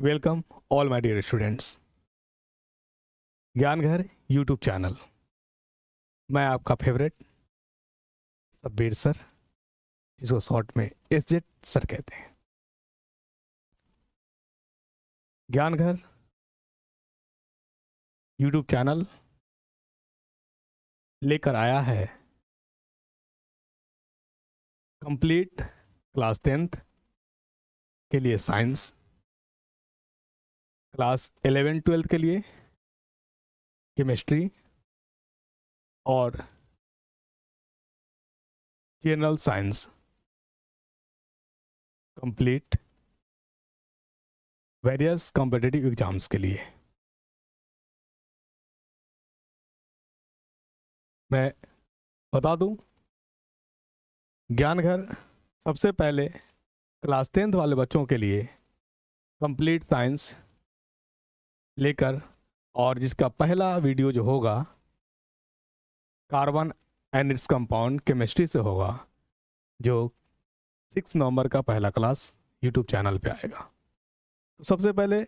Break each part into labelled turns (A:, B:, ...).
A: Welcome all my dear students. Gyan Ghar YouTube channel. मैं आपका favourite Sabbir sir, जिसको शॉर्ट में SZ सर कहते हैं। ज्ञान घर यूट्यूब चैनल लेकर आया है कंप्लीट क्लास 10th के लिए साइंस, क्लास 11-12 के लिए केमिस्ट्री और general science complete various competitive exams के लिए। मैं बता दूं, ज्ञान घर सबसे पहले क्लास 10th वाले बच्चों के लिए कंप्लीट साइंस लेकर, और जिसका पहला वीडियो जो होगा carbon and its compound chemistry से होगा, जो 6 नवंबर का पहला क्लास यूट्यूब चैनल पे आएगा। तो सबसे पहले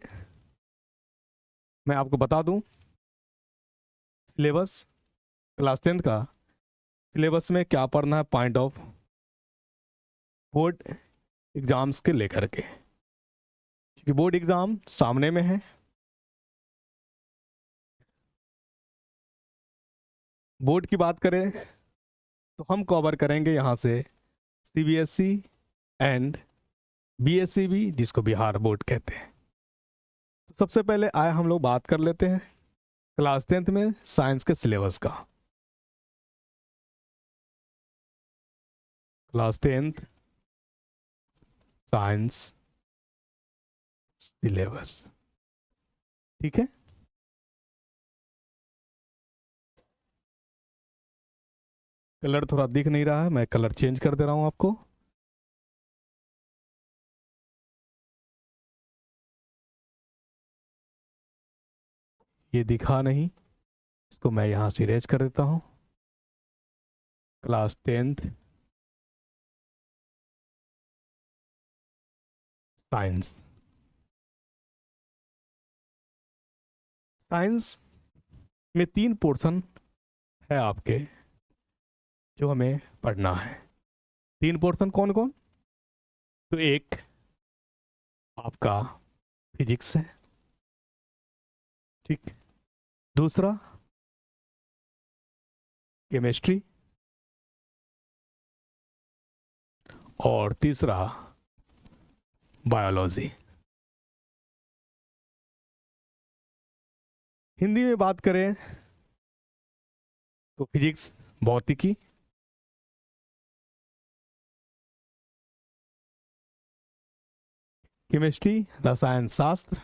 A: मैं आपको बता दूं सिलेबस, क्लास 10th का सिलेबस में क्या पढ़ना है पॉइंट ऑफ बोर्ड एग्जाम्स के लेकर के, क्योंकि बोर्ड एग्जाम सामने में है। बोर्ड की बात करें तो हम कवर करेंगे यहाँ से CBSE एंड BSE भी, जिसको बिहार बोर्ड कहते हैं। तो सबसे पहले आए हम लोग बात कर लेते हैं क्लास 10th में साइंस के सिलेबस का। क्लास 10th साइंस सिलेबस, ठीक है। कलर थोड़ा दिख नहीं रहा है, मैं कलर चेंज कर दे रहा हूं आपको। ये दिखा नहीं, इसको मैं यहां से इरेज कर देता हूं। Class 10th science. साइंस में 3 पोर्शन है आपके जो हमें पढ़ना है। 3 पोर्शन कौन कौन? तो एक आपका फिजिक्स है, ठीक। दूसरा केमिस्ट्री, और तीसरा बायोलॉजी। हिंदी में बात करें तो फिजिक्स भौतिकी, केमिस्ट्री रसायन शास्त्र,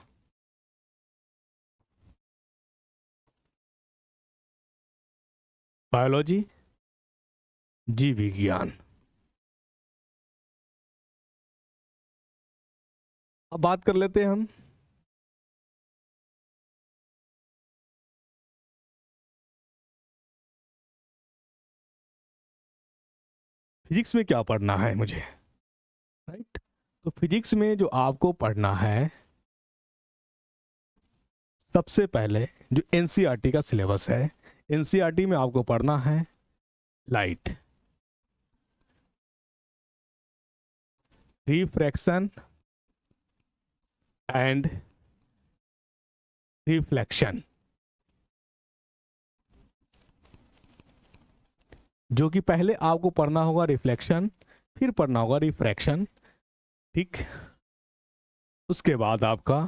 A: बायोलॉजी जीव विज्ञान। अब बात कर लेते हैं हम फिजिक्स में क्या पढ़ना है मुझे, राइट। तो फिजिक्स में जो आपको पढ़ना है, सबसे पहले जो NCERT का सिलेबस है, NCERT में आपको पढ़ना है लाइट, रिफ्रैक्शन एंड रिफ्लेक्शन, जो कि पहले आपको पढ़ना होगा रिफ्लेक्शन, फिर पढ़ना होगा रिफ्रैक्शन, ठीक। उसके बाद आपका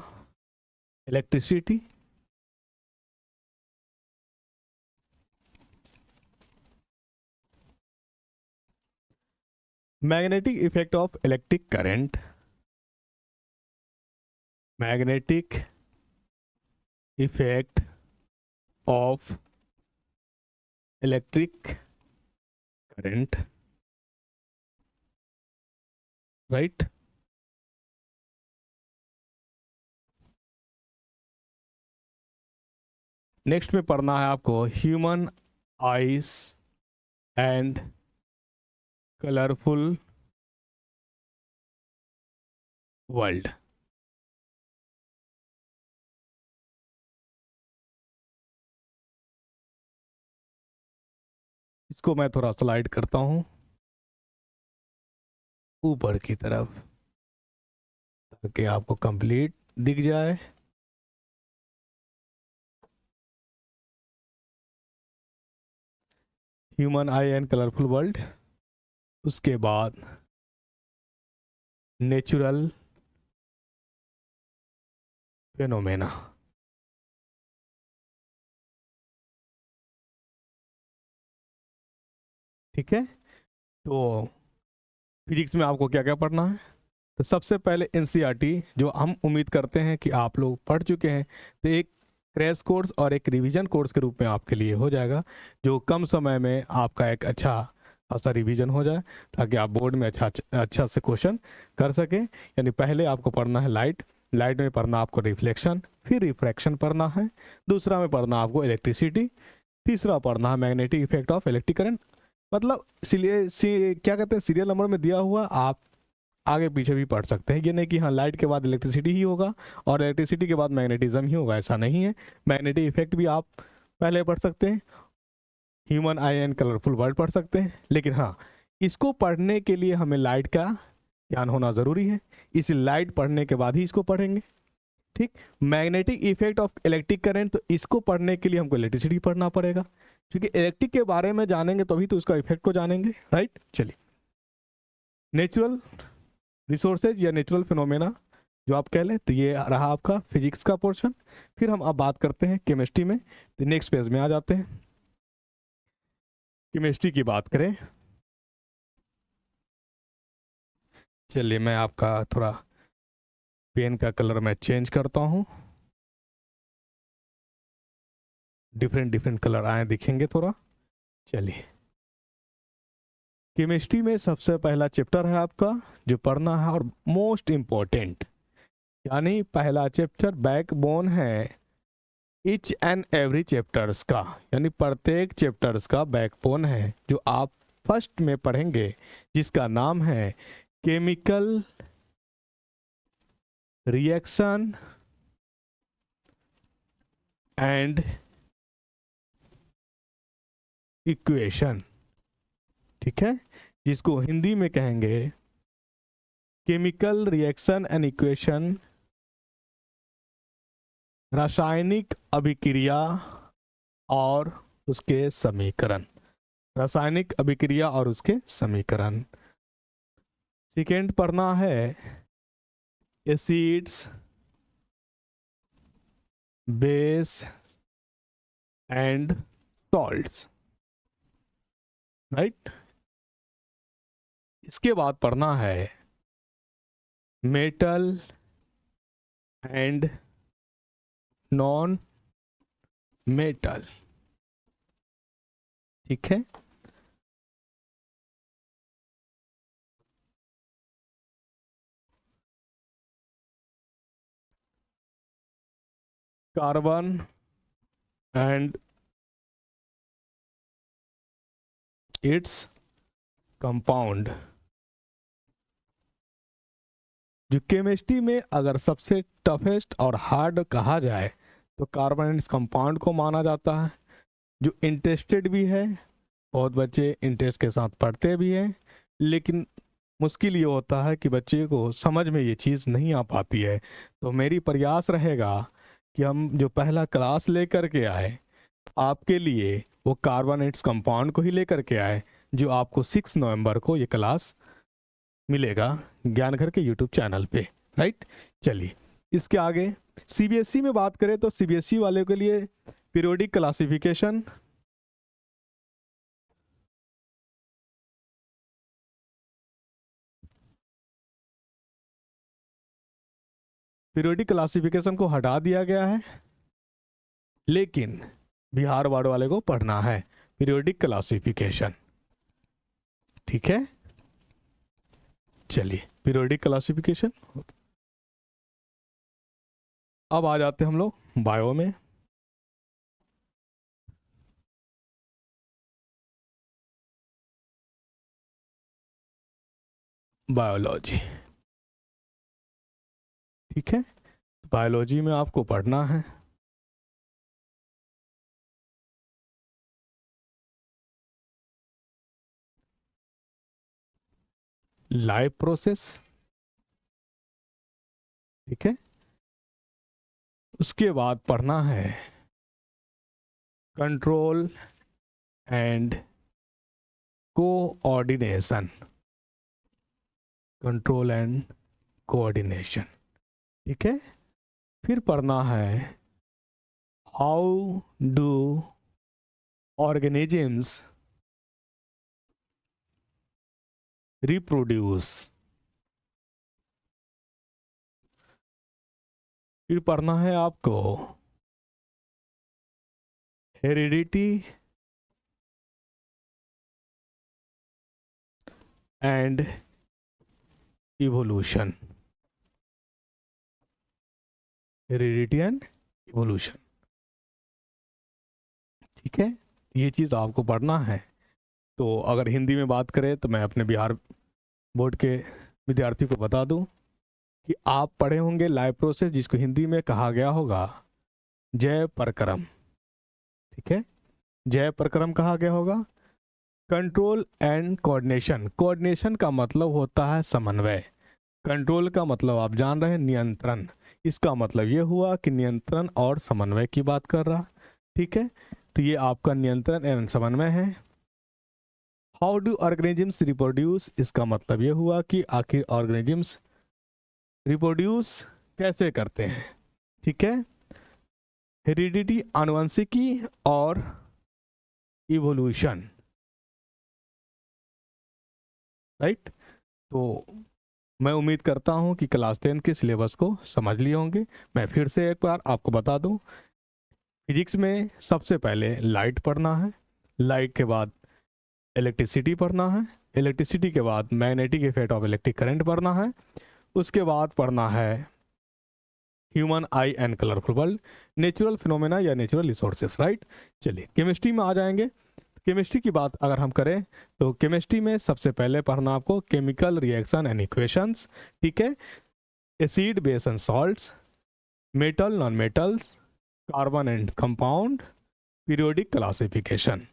A: electricity, magnetic effect of electric current, magnetic effect of electric current, right. Next में पढ़ना है आपको human ice and colourful world. इसको मैं थोड़ा स्लाइड करता हूँ ऊपर की तरफ ताकि आपको कंप्लीट दिख जाए। Human I and colourful world, उसके बाद नेचुरल फेनोमेना। ठीक है, तो फिजिक्स में आपको क्या क्या पढ़ना है? तो सबसे पहले एनसीईआरटी, जो हम उम्मीद करते हैं कि आप लोग पढ़ चुके हैं, तो एक क्रैश कोर्स और एक रिवीजन कोर्स के रूप में आपके लिए हो जाएगा, जो कम समय में आपका एक अच्छा खासा रिवीजन हो जाए ताकि आप बोर्ड में अच्छा से क्वेश्चन कर सकें। यानी पहले आपको पढ़ना है लाइट, लाइट में पढ़ना आपको रिफ्लेक्शन, फिर रिफ्रैक्शन पढ़ना है, दूसरा में पढ़ना आपको इलेक्ट्रिसिटी, तीसरा पढ़ना है magnetic effect of electric current. मतलब क्या कहते हैं, सीरियल नंबर में दिया हुआ, आप आगे पीछे भी पढ़ सकते हैं। ये नहीं कि हाँ लाइट के बाद इलेक्ट्रिसिटी ही होगा और इलेक्ट्रिसिटी के बाद मैग्नेटिज्म ही होगा, ऐसा नहीं है। मैग्नेटिक इफेक्ट भी आप पहले पढ़ सकते हैं, human I and colourful world पढ़ सकते हैं। लेकिन हाँ, इसको पढ़ने के लिए हमें लाइट का ज्ञान होना ज़रूरी है, इस लाइट पढ़ने के बाद ही इसको पढ़ेंगे। ठीक, magnetic effect of electric current, तो इसको पढ़ने के लिए हमको इलेक्ट्रिसिटी पढ़ना पड़ेगा, क्योंकि इलेक्ट्रिक के बारे में जानेंगे तभी तो इसका इफेक्ट को जानेंगे, राइट। चलिए, नेचुरल रिसोर्सेज या नेचुरल फिनोमेना जो आप कह लें, तो ये रहा आपका फिजिक्स का पोर्शन। फिर हम अब बात करते हैं केमिस्ट्री में, तो नेक्स्ट पेज में आ जाते हैं। केमिस्ट्री की बात करें, चलिए मैं आपका थोड़ा पेन का कलर मैं चेंज करता हूँ, डिफरेंट डिफरेंट कलर आए दिखेंगे थोड़ा। चलिए, केमिस्ट्री में सबसे पहला चैप्टर है आपका जो पढ़ना है और मोस्ट इम्पोर्टेंट, यानी पहला चैप्टर बैकबोन है इच एंड एवरी चैप्टर्स का, यानी प्रत्येक चैप्टर्स का बैकबोन है जो आप फर्स्ट में पढ़ेंगे, जिसका नाम है केमिकल रिएक्शन एंड इक्वेशन। ठीक है, जिसको हिंदी में कहेंगे केमिकल रिएक्शन एंड इक्वेशन, रासायनिक अभिक्रिया और उसके समीकरण, रासायनिक अभिक्रिया और उसके समीकरण। सेकेंड पढ़ना है acids, base and salts, right. इसके बाद पढ़ना है मेटल एंड नॉन मेटल। ठीक है, कार्बन एंड इट्स कंपाउंड। जो केमिस्ट्री में अगर सबसे टफेस्ट और हार्ड कहा जाए तो कार्बन एंड इट्स कंपाउंड को माना जाता है। जो इंटरेस्टेड भी है, बहुत बच्चे इंटरेस्ट के साथ पढ़ते भी हैं, लेकिन मुश्किल ये होता है कि बच्चे को समझ में ये चीज़ नहीं आ पाती है। तो मेरी प्रयास रहेगा कि हम जो पहला क्लास लेकर के आए आपके लिए, वो कार्बन एंड इट्स कंपाउंड को ही लेकर के आए, जो आपको 6 नवंबर को ये क्लास मिलेगा ज्ञान घर के यूट्यूब चैनल पे, राइट। चलिए, इसके आगे सीबीएसई में बात करें तो सीबीएसई वाले के लिए पीरियोडिक क्लासिफिकेशन, पीरियोडिक क्लासिफिकेशन को हटा दिया गया है, लेकिन बिहार बोर्ड वाले को पढ़ना है पीरियोडिक क्लासिफिकेशन। ठीक है, चलिए पीरियोडिक क्लासिफिकेशन। अब आ जाते हैं हम लोग बायो में। बायोलॉजी, ठीक है, बायोलॉजी में आपको पढ़ना है लाइव प्रोसेस, ठीक है। उसके बाद पढ़ना है control and coordination, control and coordination, ठीक है। फिर पढ़ना है हाउ डू ऑर्गेनिजम्स रिप्रोड्यूस। फिर पढ़ना है आपको heredity and evolution, heredity and evolution, ठीक है। ये चीज़ आपको पढ़ना है। तो अगर हिंदी में बात करें तो मैं अपने बिहार बोर्ड के विद्यार्थी को बता दूं कि आप पढ़े होंगे लाइव प्रोसेस, जिसको हिंदी में कहा गया होगा जय प्रक्रम, ठीक है। जय प्रक्रम कहा गया होगा। कंट्रोल एंड कोऑर्डिनेशन, कोऑर्डिनेशन का मतलब होता है समन्वय, कंट्रोल का मतलब आप जान रहे हैं नियंत्रण, इसका मतलब ये हुआ कि नियंत्रण और समन्वय की बात कर रहा, ठीक है। तो ये आपका नियंत्रण एवं समन्वय है। हाउ डू ऑर्गेनिजम्स रिप्रोड्यूस, इसका मतलब ये हुआ कि आखिर ऑर्गेनिजम्स रिप्रोड्यूस कैसे करते हैं, ठीक है। हेरिडिटी आनुवंशिकी और इवोल्यूशन, राइट। तो मैं उम्मीद करता हूं कि क्लास 10 के सिलेबस को समझ लिए होंगे। मैं फिर से एक बार आपको बता दूं, फिजिक्स में सबसे पहले लाइट पढ़ना है, लाइट के बाद इलेक्ट्रिसिटी पढ़ना है, इलेक्ट्रिसिटी के बाद magnetic effect of electric current पढ़ना है, उसके बाद पढ़ना है human I and colourful world, natural phenomena या नेचुरल रिसोर्सेस, राइट। चलिए केमिस्ट्री में आ जाएंगे। केमिस्ट्री की बात अगर हम करें तो केमिस्ट्री में सबसे पहले पढ़ना आपको केमिकल रिएक्शन एंड इक्वेशंस, ठीक है। Acid base and salts, metal non metals, carbon and compound, periodic classification,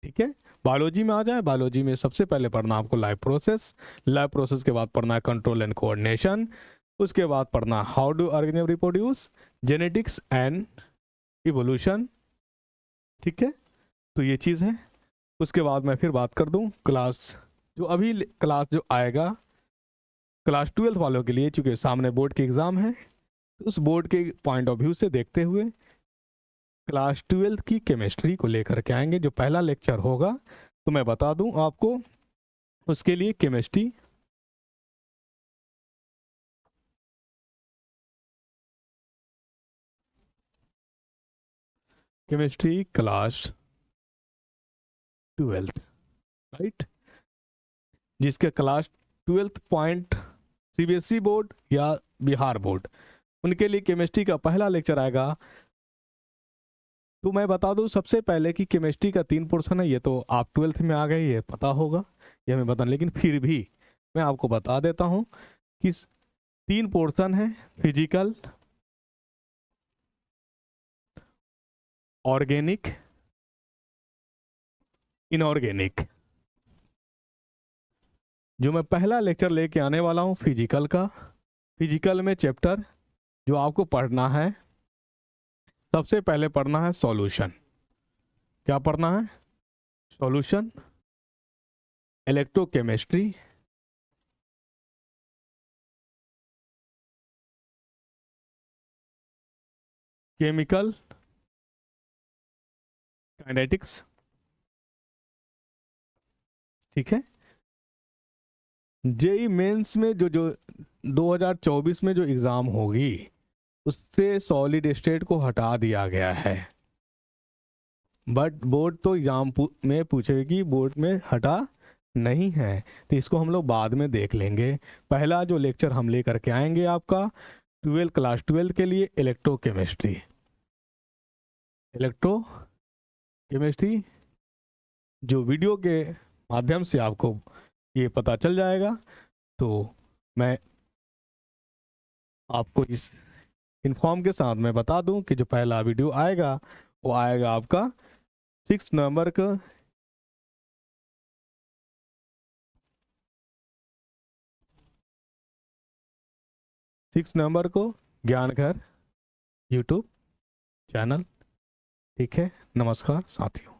A: ठीक है। बायोलॉजी में आ जाए, बायोलॉजी में सबसे पहले पढ़ना आपको लाइव प्रोसेस, लाइव प्रोसेस के बाद पढ़ना है कंट्रोल एंड कोऑर्डिनेशन, उसके बाद पढ़ना how do organism reproduce, genetics and evolution, ठीक है। तो ये चीज़ है। उसके बाद मैं फिर बात कर दूं क्लास जो अभी क्लास जो आएगा क्लास 12 वालों के लिए, चूंकि सामने बोर्ड के एग्ज़ाम है, तो उस बोर्ड के पॉइंट ऑफ व्यू से देखते हुए क्लास 12 की केमिस्ट्री को लेकर के आएंगे। जो पहला लेक्चर होगा तो मैं बता दूं आपको, उसके लिए केमिस्ट्री क्लास 12, राइट। जिसके क्लास 12 पॉइंट सीबीएसई बोर्ड या बिहार बोर्ड, उनके लिए केमिस्ट्री का पहला लेक्चर आएगा। तो मैं बता दूं सबसे पहले कि केमिस्ट्री का 3 पोर्शन है। ये तो आप 12th में आ गए, ये पता होगा, ये हमें बता, लेकिन फिर भी मैं आपको बता देता हूं कि 3 पोर्शन है, फिजिकल, ऑर्गेनिक, इनऑर्गेनिक। जो मैं पहला लेक्चर लेके आने वाला हूं फिजिकल का, फिजिकल में चैप्टर जो आपको पढ़ना है, सबसे पहले पढ़ना है सॉल्यूशन। क्या पढ़ना है? सॉल्यूशन, इलेक्ट्रोकेमिस्ट्री, केमिकल काइनेटिक्स, ठीक है। जेई मेंस में जो जो 2024 में जो एग्ज़ाम होगी उससे सॉलिड स्टेट को हटा दिया गया है, बट बोर्ड तो एग्जाम में पूछेगी, बोर्ड में हटा नहीं है, तो इसको हम लोग बाद में देख लेंगे। पहला जो लेक्चर हम लेकर के आएंगे आपका क्लास 12 के लिए इलेक्ट्रोकेमिस्ट्री, इलेक्ट्रोकेमिस्ट्री जो वीडियो के माध्यम से आपको ये पता चल जाएगा। तो मैं आपको इस इन्फॉर्म के साथ मैं बता दूं कि जो पहला वीडियो आएगा वो आएगा आपका 6 नवंबर का 6 नवंबर को ज्ञान घर यूट्यूब चैनल। ठीक है, नमस्कार साथियों।